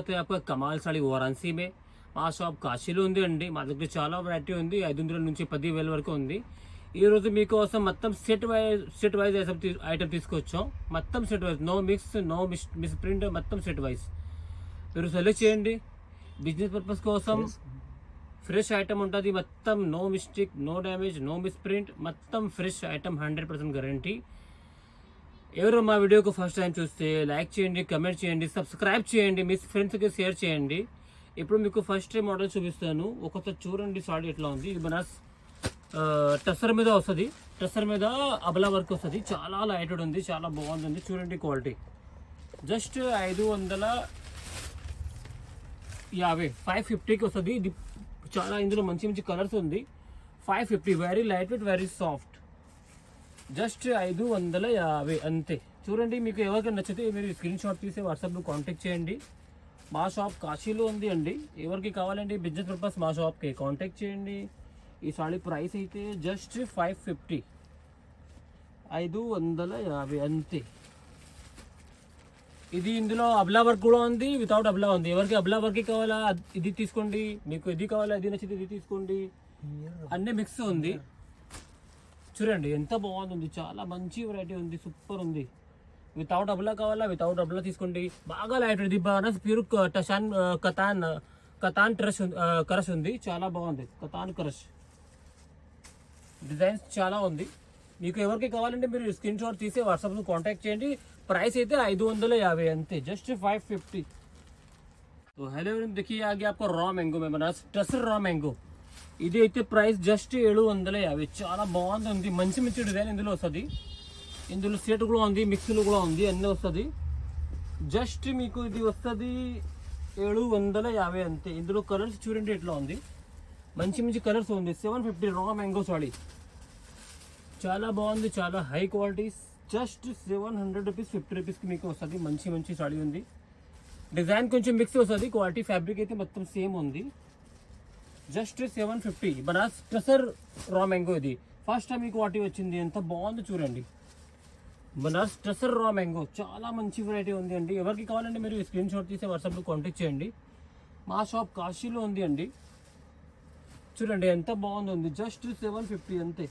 स्वागत है आपका कमाल साड़ी वाराणसी में। మా షాప్ కాశీలో ఉంది అండి। మా దగ్గర చాలా వెరైటీ ఉంది, 500 నుంచి 10,000 వరకు ఉంది। ఈ రోజు మీకోసం మొత్తం సెట్ వైజ్ ఐటమ్ తీసుకొచ్చాం। మొత్తం set wise, no mix, no misprint, మొత్తం సెట్ వైజ్ మీరు సెలెక్ట్ చేయండి। బిజినెస్ పర్పస్ కోసం ఫ్రెష్ ఐటమ్ ఉంటుంది, మొత్తం no mistake, no damage, no misprint, మొత్తం ఫ్రెష్ ఐటమ్, 100% గ్యారంటీ। ఎవరు మా వీడియోకు ఫస్ట్ టైం చూస్తే లైక్ చేయండి, కమెంట్ చేయండి, సబ్స్క్రైబ్ చేయండి, మీ ఫ్రెండ్స్కి షేర్ చేయండి। ఇప్పుడు మీకు ఫస్ట్ మోడల్ చూపిస్తాను, ఒకసారి చూడండి సారీ ఎట్లా ఉంది। ఇది బనాస్ టస్సర్ మీద వస్తుంది, టస్సర్ మీద అబలా వర్క్ వస్తుంది, చాలా లైట్ ఉంది, చాలా బాగుంది। చూడండి క్వాలిటీ జస్ట్ 550 550కి వస్తుంది। ఇది చాలా ఇందులో మంచి మంచి కలర్స్ ఉంది। 550 very light weight, very soft, just 550 అంతే। చూడండి మీకు ఎవరికైనా నచ్చితే మీరు స్క్రీన్ షాట్ తీసి వాట్సాప్లో కాంటాక్ట్ చేయండి। మా షాప్ కాశీలో ఉంది అండి, ఎవరికి కావాలండి బిజినెస్ పర్పస్ మా షాప్కి కాంటాక్ట్ చేయండి। ఈ సారీ ప్రైస్ అయితే జస్ట్ 550 550 అంతే। ఇది ఇందులో అబ్లా వర్క్ కూడా ఉంది, వితౌట్ అబ్లా ఉంది। ఎవరికి అబ్లా వర్క్ కావాలా ఇది తీసుకోండి, మీకు ఇది కావాలా ఇది నచ్చితే ఇది తీసుకోండి, అన్నీ మిక్స్ ఉంది। చూడండి ఎంత బాగుంది, చాలా మంచి వెరైటీ ఉంది, సూపర్ ఉంది। వితౌట్ అబ్లా కావాలా వితౌట్ అబ్లా తీసుకోండి, బాగా లైట్ ఇది బనాస్ ప్యూర్ టషాన్ కతాన్ కరష్ ఉంది, చాలా బాగుంది। కతాన్ కరష్ డిజైన్స్ చాలా ఉంది। మీకు ఎవరికి కావాలంటే మీరు స్క్రీన్ షాట్ తీసి వాట్సాప్లో కాంటాక్ట్ చేయండి। ప్రైస్ అయితే 550 అంతే, జస్ట్ 550। तो हेलो देखिए आगे आपको रॉ मैंगो में बना टसर रॉ मैंगो, ఇది అయితే ప్రైస్ జస్ట్ 750, చాలా బాగుంది। మంచి మంచి డిజైన్ ఇందులో వస్తుంది, ఇందులో సెట్ కూడా ఉంది, మిక్స్లు కూడా ఉంది, అన్నీ వస్తుంది। జస్ట్ మీకు ఇది వస్తుంది 750 అంతే। ఇందులో కలర్స్ చూడండి ఎట్లా ఉంది, మంచి మంచి కలర్స్ ఉంది। 750 రా మ్యాంగో సాడీ, చాలా బాగుంది, చాలా హై క్వాలిటీ, జస్ట్ 700 రూపీస్ 50 రూపీస్కి మీకు వస్తుంది। మంచి మంచి సాడీ ఉంది, డిజైన్ కొంచెం మిక్స్ వస్తుంది, క్వాలిటీ ఫ్యాబ్రిక్ అయితే మొత్తం సేమ్ ఉంది। జస్ట్ 750 బనాస్ టసర్ రా మ్యాంగో, ఇది ఫస్ట్ టైం మీకు వాటి వచ్చింది, ఎంత బాగుంది చూడండి। బనాస్ టసర్ రా మ్యాంగో చాలా మంచి వెరైటీ ఉంది అండి। ఎవరికి కావాలంటే మీరు స్క్రీన్ షాట్ తీసి వాట్సాప్లో కాంటాక్ట్ చేయండి। మా షాప్ కాశీలో ఉంది అండి, చూడండి ఎంత బాగుంది, జస్ట్ 750 అంతే।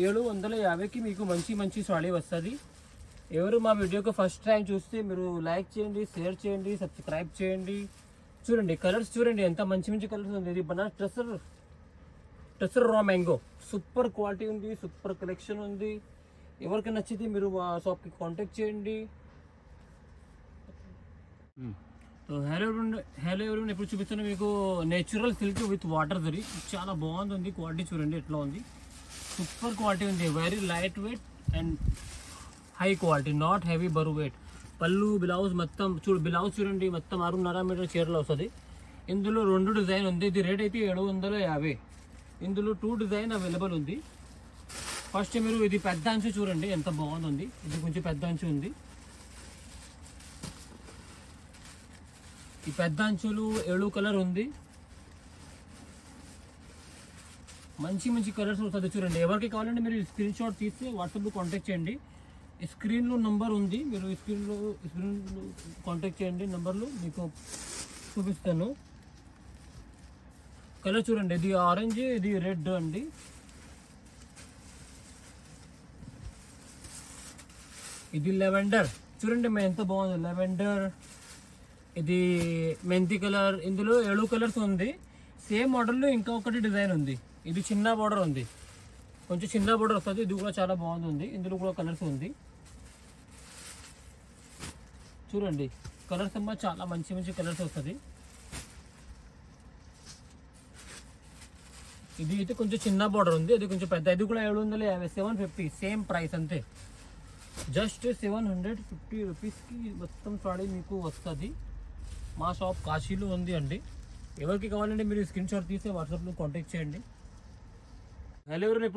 750కి మీకు మంచి మంచి సాడీ వస్తుంది। ఎవరు మా వీడియోకి ఫస్ట్ టైం చూస్తే మీరు లైక్ చేయండి, షేర్ చేయండి, సబ్స్క్రైబ్ చేయండి। చూడండి కలర్స్ చూడండి ఎంత మంచి మంచి కలర్స్ ఉంది। ఇది బనాస్ టసర్ రా మ్యాంగో, సూపర్ క్వాలిటీ ఉంది, సూపర్ కలెక్షన్ ఉంది। ఎవరికి నచ్చితే మీరు మా షాప్కి కాంటాక్ట్ చేయండి। హలో ఎవరు ఇప్పుడు చూపిస్తాను మీకు natural silk with water zari, చాలా బాగుంది క్వాలిటీ, చూడండి ఎట్లా ఉంది, సూపర్ క్వాలిటీ ఉంది, very light weight and high quality, not heavy బరువు వెయిట్। పళ్ళు బ్లౌజ్ మొత్తం బ్లౌజ్ చూడండి మొత్తం 6.5 మీటర్ చీరలో వస్తుంది। ఇందులో 2 డిజైన్ ఉంది, ఇది రేట్ అయితే 750। ఇందులో 2 డిజైన్ అవైలబుల్ ఉంది। ఫస్ట్ మీరు ఇది పెద్ద అంచు చూడండి ఎంత బాగుంది, ఇది కొంచెం పెద్ద అంచు ఉంది। ఈ పెద్ద అంచులు 7 కలర్ ఉంది, మంచి మంచి కలర్స్ వస్తుంది చూడండి। ఎవరికి కావాలంటే మీరు స్క్రీన్ షాట్ తీసి వాట్సాప్లో కాంటాక్ట్ చేయండి। స్క్రీన్లో నంబర్ ఉంది, మీరు స్క్రీన్లో కాంటాక్ట్ చేయండి, నంబర్లో మీకు చూపిస్తాను। కలర్ చూడండి, ఇది ఆరెంజ్, ఇది రెడ్ అండి। ఇది లెవెండర్ చూడండి ఎంత బాగుంది, లెవెండర్, ఇది మెంతి కలర్, ఇందులో 7 కలర్స్ ఉంది। సేమ్ మోడల్లో ఇంకా ఒకటి డిజైన్ ఉంది, ఇది చిన్న బార్డర్ ఉంది, కొంచెం చిన్న బార్డర్ వస్తుంది, ఇది కూడా చాలా బాగుంది। ఇందులో కూడా కలర్స్ ఉంది చూడండి, కలర్స్ అమ్మా చాలా మంచి మంచి కలర్స్ వస్తుంది। ఇది అయితే కొంచెం చిన్న బార్డర్ ఉంది, అది కొంచెం పెద్ద, ఇది కూడా 750, 750 సేమ్ ప్రైస్ అంతే, జస్ట్ 750 రూపీస్కి మొత్తం సాడీ మీకు వస్తుంది। మా షాప్ కాశీలో ఉంది అండి, ఎవరికి కావాలంటే మీరు స్క్రీన్ షాట్ తీసి వాట్సాప్లో కాంటాక్ట్ చేయండి। హలో ఎవరైనా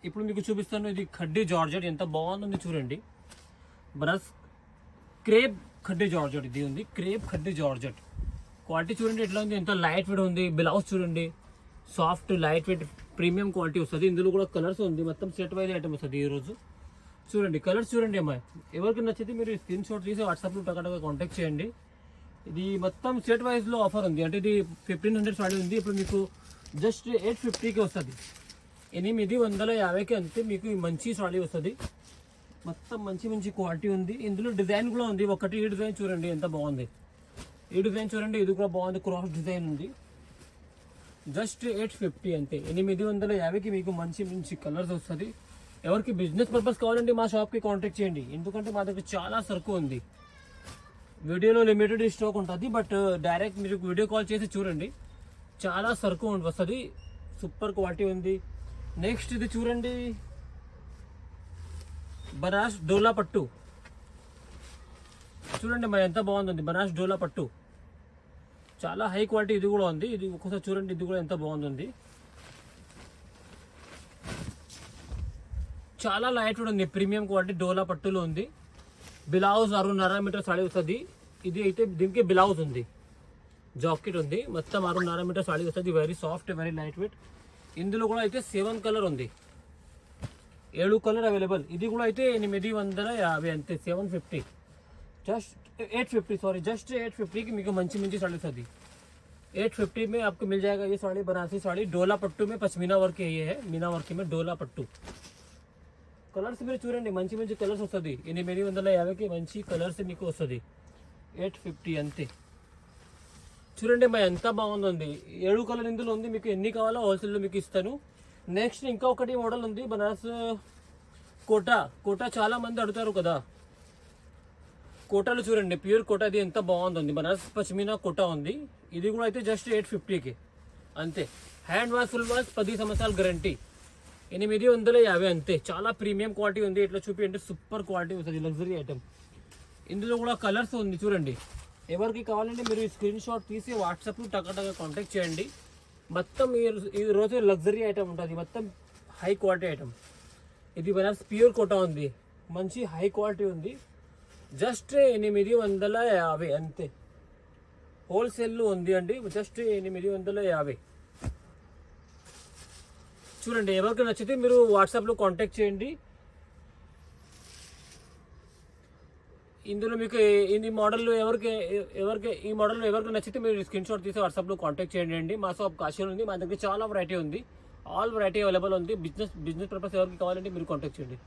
ఇప్పుడు మీకు చూపిస్తాను, ఇది ఖడ్డీ జార్జెట్ ఎంత బాగుంది చూడండి। బనాస్ క్రేప్ ఖడ్డీ జార్జెట్, ఇది ఉంది క్రేప్ ఖడ్డీ జార్జెట్, క్వాలిటీ చూడండి ఎట్లా ఉంది, ఎంత లైట్ వెయిట్ ఉంది। బ్లౌజ్ చూడండి soft light weight premium quality వస్తుంది। ఇందులో కూడా కలర్స్ ఉంది, మొత్తం సెట్ వైజ్ ఐటమ్ వస్తుంది ఈరోజు। చూడండి కలర్స్ చూడండి అమ్మాయి, ఎవరికి నచ్చితే మీరు స్క్రీన్ షాట్ తీసి వాట్సాప్లో టకాటగా కాంటాక్ట్ చేయండి। ఇది మొత్తం సెట్ వైజ్ లో ఆఫర్ ఉంది. అంటే ఇది 1500 సాడీ ఉంది. ఇప్పుడు మీకు జస్ట్ 850కి వస్తుంది. 850కి అంతే మీకు మంచి సాడీ వస్తుంది. మొత్తం మంచి మంచి క్వాలిటీ ఉంది. ఇందులో డిజైన్ కూడా ఉంది. ఒకటి ఈ డిజైన్ చూడండి ఎంత బాగుంది. ఈ డిజైన్ చూడండి, ఇది కూడా బాగుంది. క్రాస్ డిజైన్ ఉంది. జస్ట్ 850 అంతే. 850కి మీకు మంచి మంచి కలర్స్ వస్తుంది. ఎవరికి బిజినెస్ పర్పస్ కావాలంటే మా షాప్కి కాంటాక్ట్ చేయండి. ఎందుకంటే మా దగ్గర చాలా సరుకు ఉంది. వీడియోలో లిమిటెడ్ స్టాక్ ఉంటుంది. బట్ డైరెక్ట్ మీరు వీడియో కాల్ చేసి చూడండి, చాలా సరుకు వస్తుంది. సూపర్ క్వాలిటీ ఉంది. నెక్స్ట్ ఇది చూడండి, బనారస్ డోలా పట్టు చూడండి మరి ఎంత బాగుంది. బనారస్ డోలా పట్టు చాలా హై క్వాలిటీ. ఇది కూడా ఉంది. ఇది ఒక్కసారి చూడండి, ఇది కూడా ఎంత బాగుంది. చాలా లైట్ కూడా ఉంది. ప్రీమియం క్వాలిటీ డోలా పట్టులో ఉంది. బ్లౌజ్ 6.5 మీటర్ సాడీ వస్తుంది. ఇది అయితే దీనికి బ్లౌజ్ ఉంది, జాకెట్ ఉంది. మొత్తం 6.5 మీటర్ సాడీ వస్తుంది. Very soft, very light weight. ఇందులో కూడా అయితే 7 కలర్ ఉంది. 7 కలర్ అవైలబుల్. ఇది కూడా అయితే 850 అంతే. 750 जस्ट 850 सॉरी जस्ट 850 की మీకు మంచి మంచి साड़ी सदी 850 में आपको मिल जाएगा ये साड़ी, बनारसी साड़ी डोला पट्टू में पश्मीना वर्क ये है. मीना वर्क में डोला पट्टू. కలర్స్ మీరు చూడండి, మంచి మంచి కలర్స్ వస్తుంది. 850కి మంచి కలర్స్ మీకు వస్తుంది. 850 అంతే. చూడండి మరి ఎంత బాగుంది. 7 కలర్ ఇందులో ఉంది. మీకు ఎన్ని కావాలో హోల్సేల్లో మీకు ఇస్తాను. నెక్స్ట్ ఇంకా ఒకటి మోడల్ ఉంది, బనారస్ కోటా. కోటా చాలా మంది అడుగుతారు కదా. కోటాలు చూడండి, ప్యూర్ కోటా. ఇది ఎంత బాగుంది. బనారస్ పశ్మినా కోటా ఉంది. ఇది కూడా అయితే జస్ట్ 850కి అంతే. హ్యాండ్ వాష్, ఫుల్ వాష్, 10 సంవత్సరాల గ్యారంటీ. 850 అంతే. చాలా ప్రీమియం క్వాలిటీ ఉంది. ఇట్లా చూపించండి, సూపర్ క్వాలిటీ వస్తుంది. Luxury item. ఇందులో కూడా కలర్స్ ఉంది చూడండి. ఎవరికి కావాలంటే మీరు స్క్రీన్ షాట్ తీసి వాట్సాప్లో టకటగా కాంటాక్ట్ చేయండి. మొత్తం ఈ రోజు లగ్జరీ ఐటమ్ ఉంటుంది. మొత్తం హై క్వాలిటీ ఐటమ్. ఇది బనారస్ ప్యూర్ కోటా ఉంది. మంచి హై క్వాలిటీ ఉంది. జస్ట్ 850 అంతే. హోల్సేల్ ఉంది అండి. జస్ట్ 850. చూడండి, ఎవరికి నచ్చితే మీరు వాట్సాప్లో కాంటాక్ట్ చేయండి. ఇందులో మీకు ఈ మోడల్ ఎవరికి ఈ మోడల్ ఎవరికి నచ్చితే మీరు స్క్రీన్ షాట్ తీసి వాట్సాప్లో కాంటాక్ట్ చేయండి అండి. మా షాప్ కాశీలో ఉంది. మా దగ్గర చాలా వెరైటీ ఉంది. ఆల్ వెరైటీ అవైలబుల్ ఉంది. బిజినెస్ పర్పస్ ఎవరికి కావాలంటే మీరు కాంటాక్ట్ చేయండి.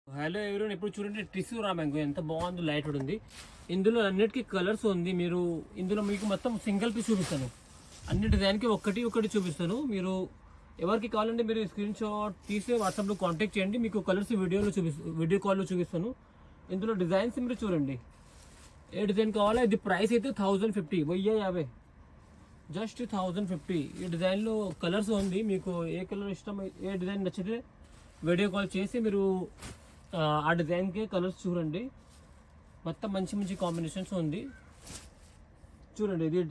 హలో ఎవరైనా ఇప్పుడు చూడండి, టిష్యూ రా మ్యాంగో ఎంత బాగుంది. లైట్ ఉంది. ఇందులో అన్నిటికీ కలర్స్ ఉంది. మీరు ఇందులో మీకు మొత్తం సింగిల్ పీస్ చూపిస్తాను. అన్ని డిజైన్కి ఒకటి చూపిస్తాను. మీరు ఎవరికి కావాలంటే మీరు స్క్రీన్ షాట్ తీసి వాట్సాప్లో కాంటాక్ట్ చేయండి. మీకు కలర్స్ వీడియో కాల్లో చూపిస్తాను. ఇందులో డిజైన్స్ మీరు చూడండి, ఏ డిజైన్ కావాలా. ఇది ప్రైస్ అయితే 1050, 1050. జస్ట్ 1050. ఈ డిజైన్లో కలర్స్ ఉంది. మీకు ఏ కలర్ ఇష్టం, ఏ డిజైన్ నచ్చితే వీడియో కాల్ చేసి మీరు ఆ డిజైన్కి కలర్స్ చూడండి. మొత్తం మంచి మంచి కాంబినేషన్స్ ఉంది. చూడండి, ఇది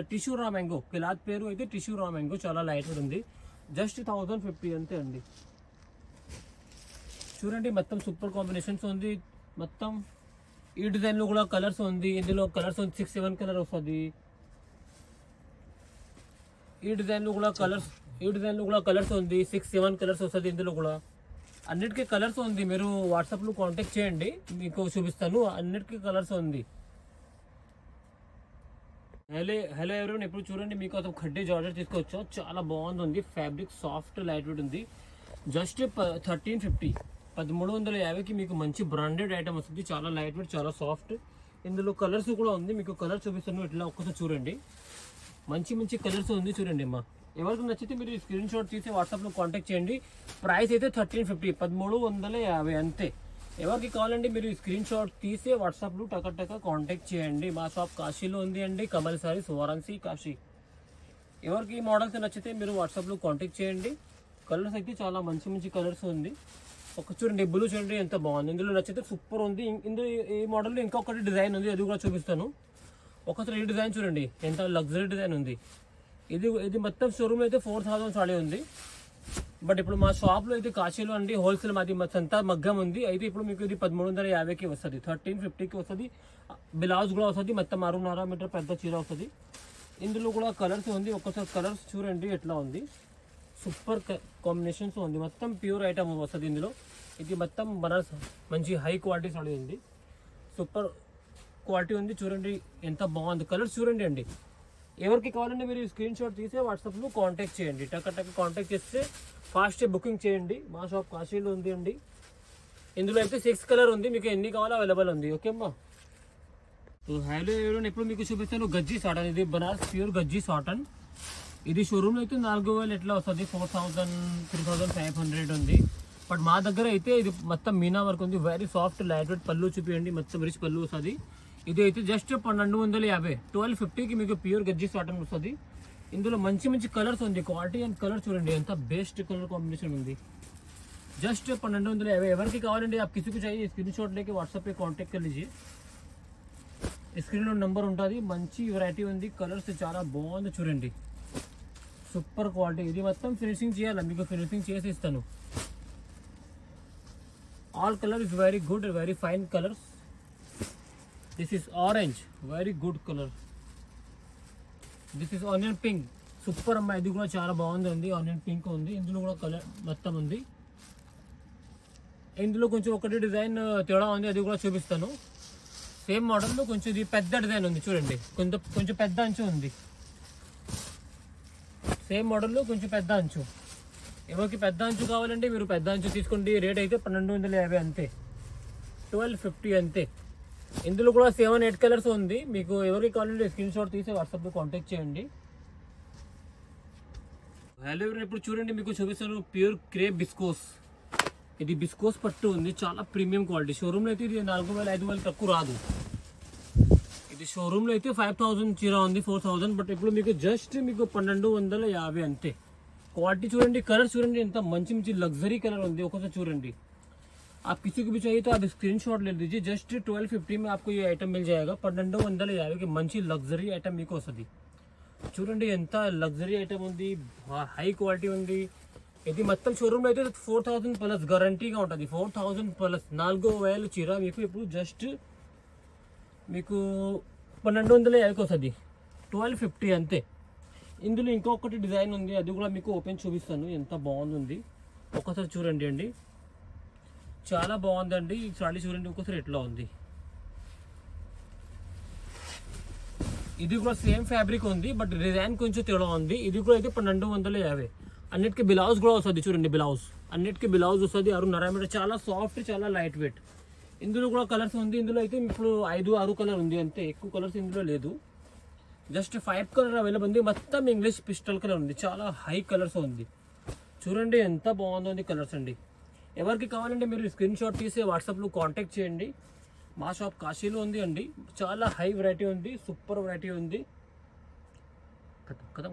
టిష్యూ రా మ్యాంగో. క్లాత్ పేరు అయితే టిష్యూ రా మ్యాంగో. చాలా లైట్ ఉంది. జస్ట్ 1050 అంతే అండి. చూడండి, మొత్తం సూపర్ కాంబినేషన్స్ ఉంది. మొత్తం ఈ డిజైన్లో కూడా కలర్స్ ఉంది. ఇందులో కలర్స్ ఉంది 6-7 కలర్ వస్తుంది. ఈ డిజైన్లో కూడా కలర్స్ ఉంది. 6-7 కలర్స్ వస్తుంది. ఇందులో కూడా అన్నిటికీ కలర్స్ ఉంది. మీరు వాట్సాప్లో కాంటాక్ట్ చేయండి, మీకు చూపిస్తాను. అన్నిటికీ కలర్స్ ఉంది. హలో ఎవరైనా ఇప్పుడు చూడండి, మీకు అసలు ఖడ్డీ జార్జెట్ తీసుకోవచ్చు. చాలా బాగుంది. ఫ్యాబ్రిక్ సాఫ్ట్ లైట్ వెయిట్ ఉంది. జస్ట్ 1350, 1350కి మీకు మంచి బ్రాండెడ్ ఐటమ్ వస్తుంది. చాలా లైట్ వెయిట్, చాలా సాఫ్ట్. ఇందులో కలర్స్ కూడా ఉంది. మీకు కలర్ చూపిస్తాను. ఇట్లా ఒక్కసారి చూడండి, మంచి మంచి కలర్స్ ఉంది. చూడండి అమ్మా, ఎవరికి నచ్చితే మీరు స్క్రీన్ షాట్ తీసి వాట్సాప్లో కాంటాక్ట్ చేయండి. ప్రైస్ అయితే 1350, 1350 అంతే. ఎవరికి కావాలండి మీరు స్క్రీన్ షాట్ తీసి వాట్సాప్లో టక కాంటాక్ట్ చేయండి. మా షాప్ కాశీలో ఉంది అండి. కమల్ సారీస్, వారాణసి, కాశీ. ఎవరికి ఈ మోడల్స్ నచ్చితే మీరు వాట్సాప్లో కాంటాక్ట్ చేయండి. కలర్స్ అయితే చాలా మంచి మంచి కలర్స్ ఉంది. ఒక చూడండి, బ్లూ చూడండి ఎంత బాగుంది. ఇందులో నచ్చితే సూపర్ ఉంది. ఇందులో ఈ మోడల్లో ఇంకొకటి డిజైన్ ఉంది, అది కూడా చూపిస్తాను. ఒకసారి ఈ డిజైన్ చూడండి, ఎంత లగ్జరీ డిజైన్ ఉంది. ఇది మొత్తం షోరూమ్ అయితే 4000 సాడీ ఉంది. బట్ ఇప్పుడు మా షాప్లో అయితే కాశీలో అండి హోల్సేల్ మాది సంతా మగ్గం ఉంది. అయితే ఇప్పుడు మీకు ఇది 1350కి వస్తుంది. 1350కి వస్తుంది. బ్లౌజ్ కూడా వస్తుంది. మొత్తం 6.5 మీటర్ పెద్ద చీర వస్తుంది. ఇందులో కూడా కలర్స్ ఉంది. ఒక్కసారి కలర్స్ చూడండి ఎట్లా ఉంది. సూపర్ కాంబినేషన్స్ ఉంది. మొత్తం ప్యూర్ ఐటమ్ వస్తుంది. ఇందులో ఇది మొత్తం బనారస్ మంచి హై క్వాలిటీ సాడీ ఉంది, సూపర్ క్వాలిటీ ఉంది. చూడండి ఎంత బాగుంది, కలర్స్ చూడండి అండి. ఎవరికి కావాలంటే మీరు స్క్రీన్ షాట్ తీసి వాట్సాప్లో కాంటాక్ట్ చేయండి. టక్ కాంటాక్ట్ చేస్తే ఫాస్ట్ బుకింగ్ చేయండి. మా షాప్ కాశీలో ఉంది అండి. ఇందులో అయితే 6 కలర్ ఉంది, మీకు ఎన్ని కావాలో అవైలబుల్ ఉంది. ఓకే అమ్మా. హలో ఎవరైనా ఇప్పుడు మీకు చూపిస్తాను గజ్జీ సాటన్. ఇది బనారస్ ప్యూర్ గజ్జీ సాటన్. ఇది షోరూమ్లో అయితే 4000 ఎట్లా వస్తుంది, 4000 3500 ఉంది. బట్ మా దగ్గర అయితే ఇది మొత్తం మీనా వర్క్ ఉంది, వెరీ సాఫ్ట్ లైట్ వెయిట్. పళ్ళు చూపించండి, మొత్తం రిచ్ పళ్ళు వస్తుంది. ఇది అయితే జస్ట్ 1250 1250కి మీకు ప్యూర్ గజ్జీ సాటన్ వస్తుంది. ఇందులో మంచి మంచి కలర్స్ ఉంది, క్వాలిటీ అండ్ కలర్ చూడండి ఎంత బెస్ట్ కలర్ కాంబినేషన్ ఉంది. जस्ट 1250 ఎవరికి కావాలంటే आप किसी को चाहिए स्क्रीनशॉट लेके व्हाट्सएप पे कांटेक्ट कर लीजिए. స్క్రీన్ లో నంబర్ ఉంటుంది. మంచి వెరైటీ ఉంది, కలర్స్ చాలా బాగుంది చూడండి, సూపర్ క్వాలిటీ. ఇది మొత్తం ఫినిషింగ్ చేయాలి, మీకు ఫినిషింగ్ చేసి ఇస్తాను. All colour is very good, very fine colours. This is orange, very good colour. This is onion pink, super అమ్మాయి. ఇది కూడా చాలా బాగుంది, ఆనియన్ పింక్ ఉంది. ఇందులో కూడా కలర్ మొత్తం ఉంది. ఇందులో కొంచెం ఒకటి డిజైన్ తేడా ఉంది, అది కూడా చూపిస్తాను. సేమ్ మోడల్లో కొంచెం ఇది పెద్ద డిజైన్ ఉంది చూడండి, కొంచెం పెద్ద అంచు ఉంది. సేమ్ మోడల్లో కొంచెం పెద్ద అంచు. ఎవరికి పెద్ద అంచు కావాలంటే మీరు పెద్ద అంచు తీసుకోండి. రేట్ అయితే 1250 అంతే, 1250 అంతే. ఇందులో కూడా 7-8 కలర్స్ ఉంది. మీకు ఎవరికి కావాలంటే స్క్రీన్ షాట్ తీసి వాట్సాప్లో కాంటాక్ట్ చేయండి. హలో ఇప్పుడు చూడండి, మీకు చూపిస్తాను ప్యూర్ క్రేప్ బిస్కోస్. ఇది బిస్కోస్ పట్టు ఉంది, చాలా ప్రీమియం క్వాలిటీ. షోరూమ్లో అయితే ఇది 4000-5000 తక్కువ రాదు. ఇది షోరూమ్లో అయితే 5000 చీర ఉంది, 4000. బట్ ఇప్పుడు మీకు జస్ట్ మీకు 1250 అంతే. क्वालिटी చూడండి, కలర్ చూడండి, ఎంత మంచి మంచి లగ్జరీ కలర్ ఉంది. ఒకసారి చూడండి. आप किसी को भी चाहिए तो आप स्क्रीनशॉट ले लीजिए. जस्ट 1250 में आपको ये आइटम मिल जाएगा. 1250 మంచి లగ్జరీ ఐటమ్ మీకు వస్తుంది. చూడండి ఎంత లగ్జరీ ఐటమ్ ఉంది, హై క్వాలిటీ ఉంది. ఇది మొత్తం షోరూమ్లో అయితే 4000 ప్లస్ గ్యారంటీగా ఉంటుంది. 4000 ప్లస్ 4000 చీర మీకు ఇప్పుడు జస్ట్ మీకు 1250 వస్తుంది, 1250 అంతే. ఇందులో ఇంకొకటి డిజైన్ ఉంది, అది కూడా మీకు ఓపెన్ చూపిస్తాను. ఎంత బాగుంది ఒకసారి చూడండి అండి, చాలా బాగుందండి. ఈ సారీ చూడండి ఒకసారి ఎట్లా ఉంది. ఇది కూడా సేమ్ ఫ్యాబ్రిక్ ఉంది, బట్ డిజైన్ కొంచెం తేడా ఉంది. ఇది కూడా అయితే 1250. అన్నిటికీ బ్లౌజ్ కూడా వస్తుంది చూడండి, బ్లౌజ్ అన్నిటికీ బ్లౌజ్ వస్తుంది. 6.5 మీటర్, చాలా సాఫ్ట్, చాలా లైట్ వెయిట్. ఇందులో కూడా కలర్స్ ఉంది. ఇందులో అయితే ఇప్పుడు 5-6 కలర్ ఉంది అంతే, ఎక్కువ కలర్స్ ఇందులో లేదు. జస్ట్ 5 కలర్ అవైలబుల్ ఉంది. మొత్తం ఇంగ్లీష్ పిస్టల్ కలర్ ఉంది, చాలా హై కలర్స్ ఉంది. చూడండి ఎంత బాగుంది కలర్స్ అండి. ఎవరికి కావాలంటే మీరు స్క్రీన్ షాట్ తీసి వాట్సాప్లో కాంటాక్ట్ చేయండి. మా షాప్ కాశీలో ఉంది అండి. చాలా హై వెరైటీ ఉంది, సూపర్ వెరైటీ ఉంది కదా.